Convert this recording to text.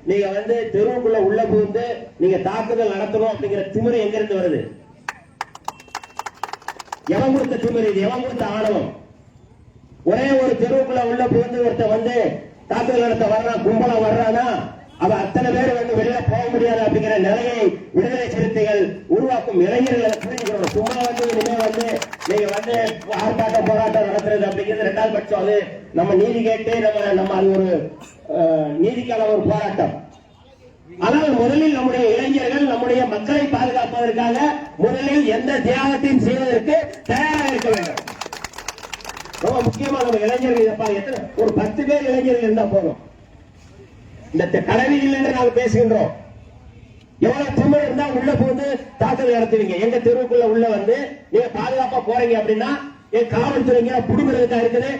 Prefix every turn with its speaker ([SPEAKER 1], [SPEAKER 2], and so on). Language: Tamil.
[SPEAKER 1] நீங்க தெருவுக்குள்ள உள்ள புகுந்து நீங்க தாக்குதல் நடத்தணும் அப்படிங்கிற திமிரு எங்க இருந்து வருது? எவன் கொடுத்த திமிரு இது? எவன் கொடுத்த ஆணவம்? ஒரே ஒரு தெருவுக்குள்ள உள்ள புகுந்து ஒருத்தர் தாக்குதல் நடத்த வர்றான், கும்பலா வர்றானா அவ அத்தனை பேர் வெளியில போக முடியாது அப்படிங்கிற நிலையை விடுதலை சிறுத்தைகள் உருவாக்கும் இளைஞர்களை புரிஞ்சுக்கணும். சும்மா இனிமே நீங்க ஆர்ப்பாட்டம் போராட்டம் நடத்துறது அப்படிங்கிறது ரெண்டாவது பட்சம். அது நம்ம நீதி கேட்டு நம்ம அது ஒரு நீதிக்கான ஒரு போராட்டம். ஆனால் முதலில் நம்முடைய இளைஞர்கள் நம்முடைய மக்களை பாதுகாப்பதற்காக முதலில் எந்த தியாகத்தையும் செய்வதற்கு தயாராக இருக்க வேண்டும். ரொம்ப முக்கியமா நம்ம இளைஞர்கள் ஒரு 10 பேர் இளைஞர்கள் இருந்தா போதும். இந்த கலவியில் என்று நாங்கள் பேசுகின்றோம். எவ்வளவு திமிர் இருந்தா உள்ள போது தாக்குதல் நடத்துவீங்க? எங்க தெருவுக்குள்ள உள்ள நீங்க பாதுகாப்பா போறீங்க அப்படின்னா என் காவல்துறைங்க புடுங்குறதுக்கா இருக்குது?